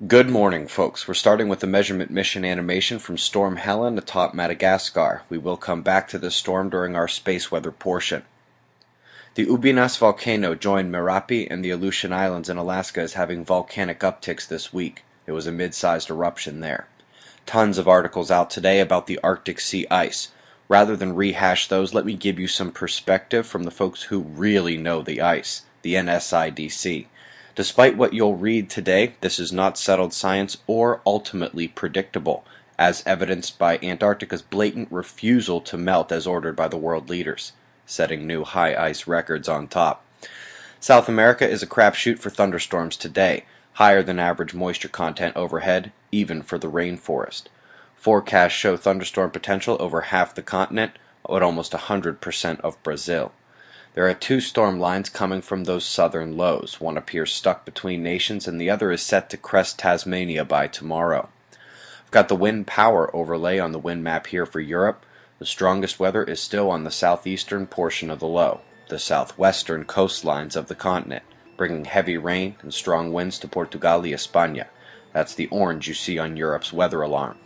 Good morning, folks. We're starting with the measurement mission animation from Storm Helen atop Madagascar. We will come back to this storm during our space weather portion. The Ubinas volcano joined Merapi and the Aleutian Islands in Alaska as having volcanic upticks this week. It was a mid-sized eruption there. Tons of articles out today about the Arctic sea ice. Rather than rehash those, let me give you some perspective from the folks who really know the ice, the NSIDC. Despite what you'll read today, this is not settled science or ultimately predictable, as evidenced by Antarctica's blatant refusal to melt as ordered by the world leaders, setting new high ice records on top. South America is a crapshoot for thunderstorms today, higher than average moisture content overhead, even for the rainforest. Forecasts show thunderstorm potential over half the continent, at almost 100% of Brazil. There are two storm lines coming from those southern lows. One appears stuck between nations and the other is set to crest Tasmania by tomorrow. I've got the wind power overlay on the wind map here for Europe. The strongest weather is still on the southeastern portion of the low, the southwestern coastlines of the continent, bringing heavy rain and strong winds to Portugal y España. That's the orange you see on Europe's weather alarm.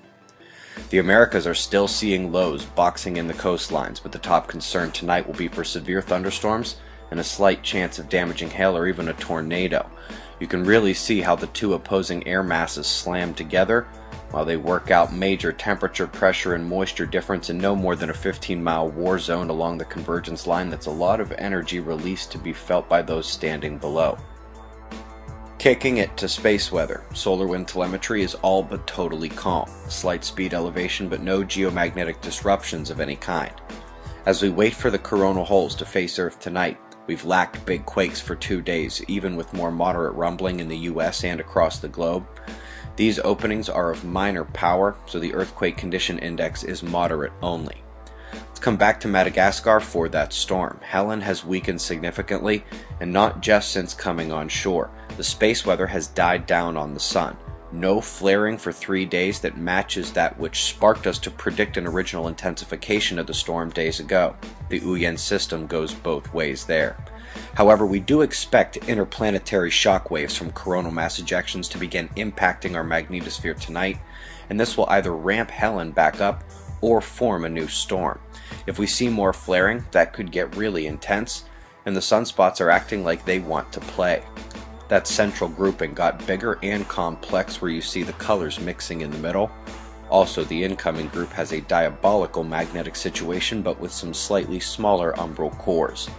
The Americas are still seeing lows boxing in the coastlines, but the top concern tonight will be for severe thunderstorms and a slight chance of damaging hail or even a tornado. You can really see how the two opposing air masses slam together while they work out major temperature, pressure, and moisture difference in no more than a 15-mile war zone along the convergence line. That's a lot of energy released to be felt by those standing below. Kicking it to space weather. Solar wind telemetry is all but totally calm. Slight speed elevation but no geomagnetic disruptions of any kind. As we wait for the coronal holes to face Earth tonight, we've lacked big quakes for 2 days, even with more moderate rumbling in the US and across the globe. These openings are of minor power, so the earthquake condition index is moderate only. Let's come back to Madagascar for that storm. Helen has weakened significantly, and not just since coming on shore. The space weather has died down on the sun. No flaring for 3 days that matches that which sparked us to predict an original intensification of the storm days ago. The Uyen system goes both ways there. However, we do expect interplanetary shock waves from coronal mass ejections to begin impacting our magnetosphere tonight, and this will either ramp Helen back up or form a new storm. If we see more flaring, that could get really intense, and the sunspots are acting like they want to play. That central grouping got bigger and complex where you see the colors mixing in the middle. Also, the incoming group has a diabolical magnetic situation but with some slightly smaller umbral cores.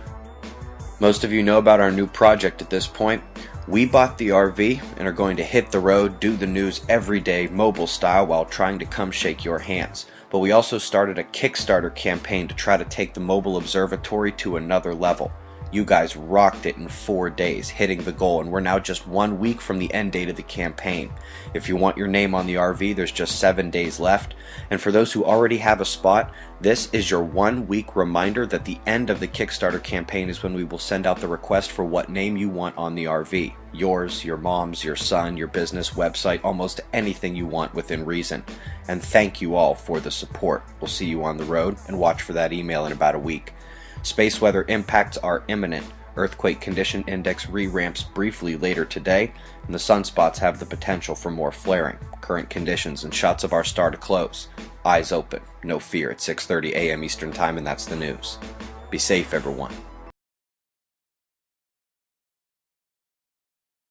Most of you know about our new project at this point. We bought the RV and are going to hit the road, do the news every day, mobile style, while trying to come shake your hands. But we also started a Kickstarter campaign to try to take the mobile observatory to another level. You guys rocked it in 4 days, hitting the goal, and we're now just 1 week from the end date of the campaign. If you want your name on the RV, there's just 7 days left. And for those who already have a spot, this is your 1 week reminder that the end of the Kickstarter campaign is when we will send out the request for what name you want on the RV. Yours, your mom's, your son, your business, website, almost anything you want within reason. And thank you all for the support. We'll see you on the road, and watch for that email in about a week. Space weather impacts are imminent. Earthquake condition index re-ramps briefly later today, and the sunspots have the potential for more flaring. Current conditions and shots of our star to close. Eyes open, no fear, at 6:30 a.m. Eastern Time, and that's the news. Be safe, everyone.